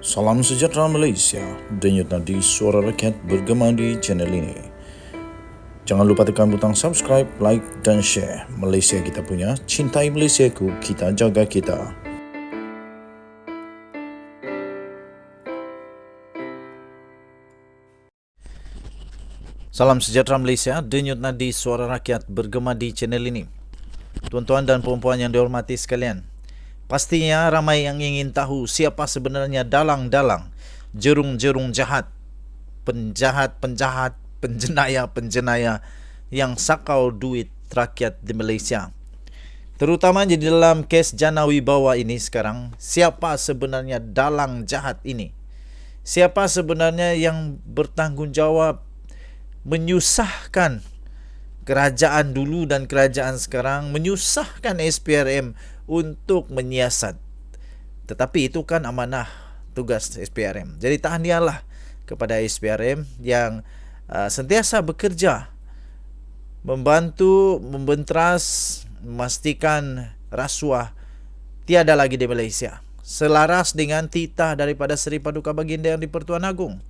Salam sejahtera Malaysia, denyut nadi suara rakyat bergema di channel ini. Jangan lupa tekan butang subscribe, like dan share. Malaysia kita punya, cintai Malaysiaku, kita jaga kita. Salam sejahtera Malaysia, denyut nadi suara rakyat bergema di channel ini. Tuan-tuan dan puan-puan yang dihormati sekalian, pastinya ramai yang ingin tahu siapa sebenarnya dalang-dalang, jerung-jerung jahat, penjahat-penjahat, penjenayah-penjenayah yang sakau duit rakyat di Malaysia. Terutama di dalam kes Jana Wibawa ini sekarang, siapa sebenarnya dalang jahat ini? Siapa sebenarnya yang bertanggungjawab menyusahkan kerajaan dulu dan kerajaan sekarang, menyusahkan SPRM untuk menyiasat. Tetapi itu kan amanah tugas SPRM. Jadi tahniahlah kepada SPRM yang sentiasa bekerja membantu, membenteras, memastikan rasuah tiada lagi di Malaysia. Selaras dengan titah daripada Seri Paduka Baginda yang di-Pertuan Agong.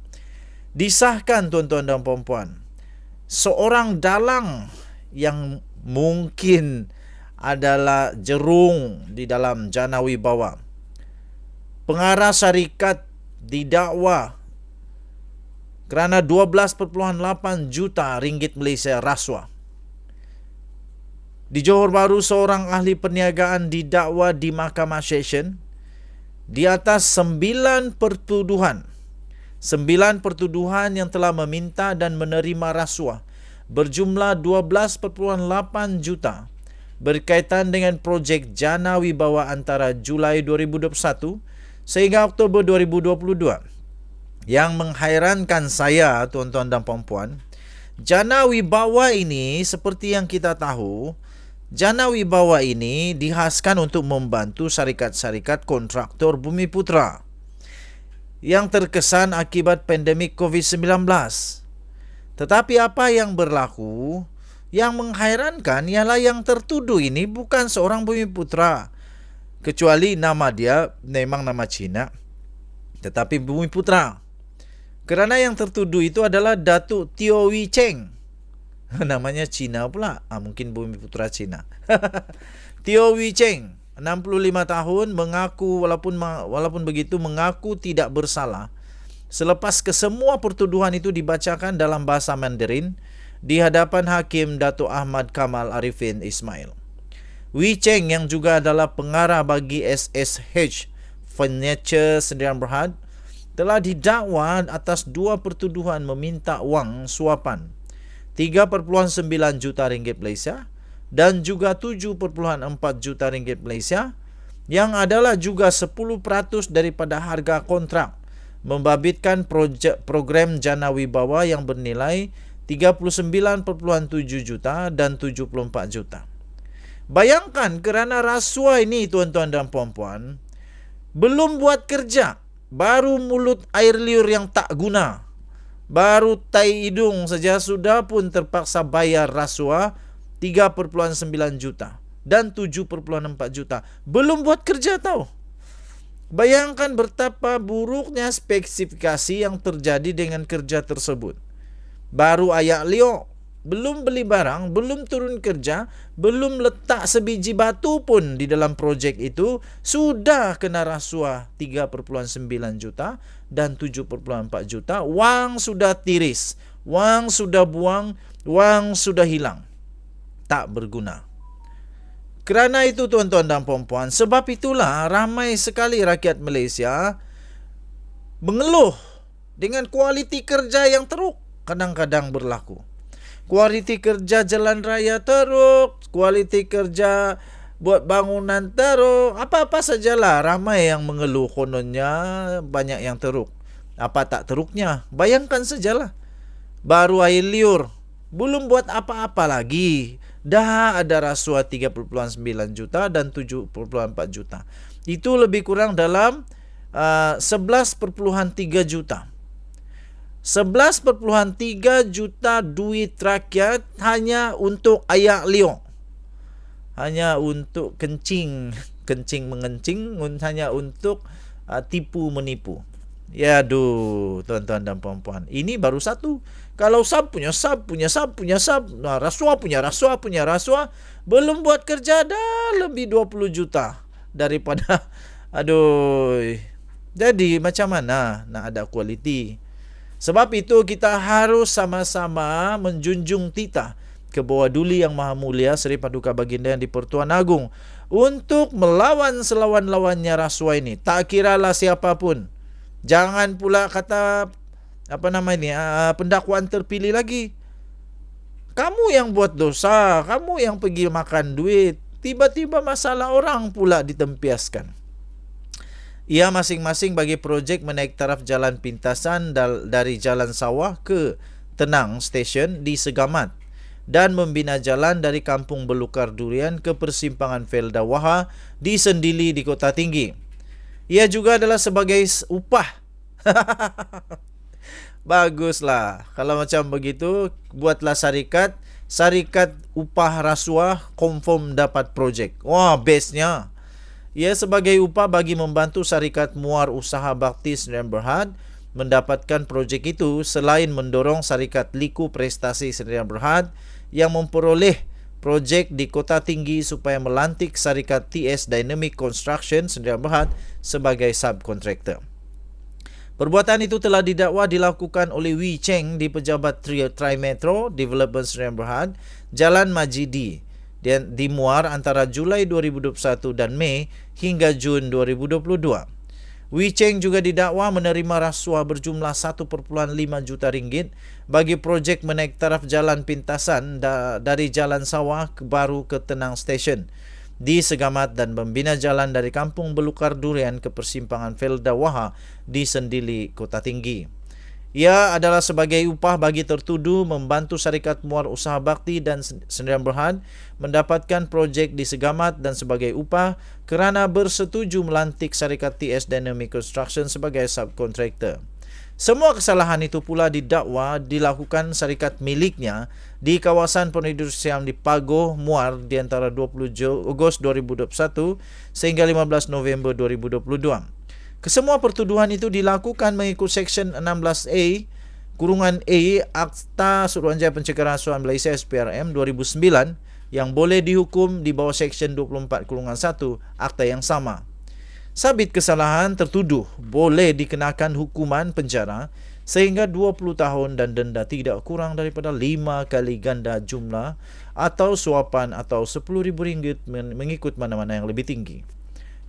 Disahkan tuan-tuan dan puan-puan, seorang dalang yang mungkin adalah jerung di dalam Jana Wibawa, pengarah syarikat didakwa kerana 12.8 juta ringgit Malaysia rasuah. Di Johor Bahru, seorang ahli perniagaan didakwa di Mahkamah Session di atas 9 pertuduhan. 9 pertuduhan yang telah meminta dan menerima rasuah berjumlah 12.8 juta berkaitan dengan projek Jana Wibawa antara Julai 2021 sehingga Oktober 2022. Yang menghairankan saya, tuan-tuan dan puan-puan, Jana Wibawa ini seperti yang kita tahu, Jana Wibawa ini dihaskan untuk membantu syarikat-syarikat kontraktor Bumiputra yang terkesan akibat pandemik COVID-19. Tetapi apa yang berlaku, yang menghairankan ialah yang tertuduh ini bukan seorang Bumiputra, kecuali nama dia memang nama Cina, tetapi Bumiputra. Kerana yang tertuduh itu adalah Datuk Teo Wee Cheng. Namanya Cina pula, mungkin Bumiputra Cina. Teo Wee Cheng, 65 tahun, mengaku walaupun begitu mengaku tidak bersalah selepas kesemua pertuduhan itu dibacakan dalam bahasa Mandarin di hadapan Hakim Datuk Ahmad Kamal Arifin Ismail. Wee Cheng yang juga adalah pengarah bagi SSH Furniture Sdn Bhd telah didakwa atas 2 pertuduhan meminta wang suapan 3.9 juta ringgit Malaysia dan juga 7.4 juta ringgit Malaysia yang adalah juga 10% daripada harga kontrak membabitkan program Jana Wibawa yang bernilai 39.7 juta dan 74 juta. Bayangkan kerana rasuah ini tuan-tuan dan puan-puan, belum buat kerja, baru mulut air liur yang tak guna, baru tai hidung saja sudah pun terpaksa bayar rasuah 3.9 juta dan 7.4 juta. Belum buat kerja tahu. Bayangkan betapa buruknya spesifikasi yang terjadi dengan kerja tersebut. Baru ayak liok, belum beli barang, belum turun kerja, belum letak sebiji batu pun di dalam projek itu, sudah kena rasuah 3.9 juta dan 7.4 juta. Wang sudah tiris, wang sudah buang, wang sudah hilang. Tak berguna. Kerana itu tuan-tuan dan puan-puan, sebab itulah ramai sekali rakyat Malaysia mengeluh dengan kualiti kerja yang teruk kadang-kadang berlaku. Kualiti kerja jalan raya teruk, kualiti kerja buat bangunan teruk, apa-apa sajalah ramai yang mengeluh, kononnya banyak yang teruk. Apa tak teruknya? Bayangkan sajalah. Baru air liur, belum buat apa-apa lagi, dah ada rasuah 3.9 juta dan 7.4 juta. Itu lebih kurang dalam 11.3 juta. 11.3 juta duit rakyat hanya untuk ayak liok. Hanya untuk kencing mengencing, hanya untuk tipu menipu. Ya aduh, tuan-tuan dan puan-puan. Ini baru satu. Kalau sub punya sub, punya sub, punya sub. Nah, rasuah punya rasuah, punya rasuah. Belum buat kerja dah lebih 20 juta. Daripada, aduh. Jadi macam mana nak ada kualiti? Sebab itu kita harus sama-sama menjunjung titah ke bawah duli yang maha mulia Seri Paduka Baginda yang di-Pertuan Agong untuk melawan selawan-lawannya rasuah ini. Tak kiralah siapapun. Jangan pula kata pendakwaan terpilih lagi. Kamu yang buat dosa, kamu yang pergi makan duit, tiba-tiba masalah orang pula ditempiaskan. Ia masing-masing bagi projek menaik taraf jalan pintasan dari Jalan Sawah ke Tenang Station di Segamat dan membina jalan dari Kampung Belukar Durian ke Persimpangan Felda Waha di Sendili di Kota Tinggi. Ia juga adalah sebagai upah. Baguslah. Kalau macam begitu, buatlah syarikat upah rasuah confirm dapat projek. Wah, bestnya. Ia sebagai upah bagi membantu syarikat Muar Usaha Bakti Sdn Bhd mendapatkan projek itu selain mendorong syarikat Liku Prestasi Sdn Bhd yang memperoleh projek di Kota Tinggi supaya melantik syarikat TS Dynamic Construction Sdn Bhd sebagai subkontraktor. Perbuatan itu telah didakwa dilakukan oleh Wee Cheng di Pejabat Tri-Metro Development Sdn Bhd, Jalan Majidi di Muar antara Julai 2021 dan Mei hingga Jun 2022. Wee Cheng juga didakwa menerima rasuah berjumlah 1.5 juta ringgit bagi projek menaik taraf jalan pintasan dari Jalan Sawah baru ke Tenang Station di Segamat dan membina jalan dari Kampung Belukar Durian ke Persimpangan Felda Waha di Sendili, Kota Tinggi. Ia adalah sebagai upah bagi tertuduh membantu syarikat Muar Usaha Bakti dan Sdn Bhd mendapatkan projek di Segamat dan sebagai upah kerana bersetuju melantik syarikat TS Dynamic Construction sebagai subkontraktor. Semua kesalahan itu pula didakwa dilakukan syarikat miliknya di kawasan perindustrian di Pagoh, Muar di antara 20 Ogos 2021 sehingga 15 November 2022. Kesemua pertuduhan itu dilakukan mengikut Seksyen 16A A Akta Suruhanjaya Pencegahan Rasuah Malaysia SPRM 2009 yang boleh dihukum di bawah Seksyen 24 1 Akta yang sama. Sabit kesalahan, tertuduh boleh dikenakan hukuman penjara sehingga 20 tahun dan denda tidak kurang daripada 5 kali ganda jumlah atau suapan atau RM10,000 mengikut mana-mana yang lebih tinggi.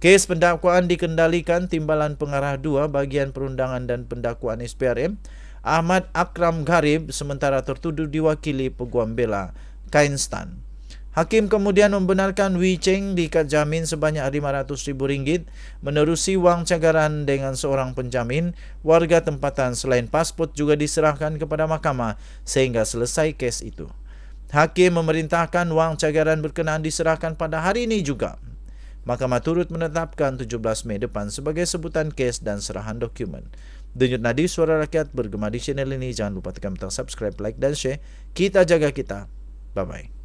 Kes pendakwaan dikendalikan Timbalan Pengarah 2 Bahagian Perundangan dan Pendakwaan SPRM Ahmad Akram Gharib sementara tertuduh diwakili Peguam Bela Kainstan. Hakim kemudian membenarkan Wee Cheng diikat jamin sebanyak RM500,000 menerusi wang cagaran dengan seorang penjamin warga tempatan selain pasport juga diserahkan kepada mahkamah sehingga selesai kes itu. Hakim memerintahkan wang cagaran berkenaan diserahkan pada hari ini juga. Mahkamah turut menetapkan 17 Mei depan sebagai sebutan kes dan serahan dokumen. Denyut nadi suara rakyat bergema di channel ini. Jangan lupa tekan butang subscribe, like dan share. Kita jaga kita. Bye-bye.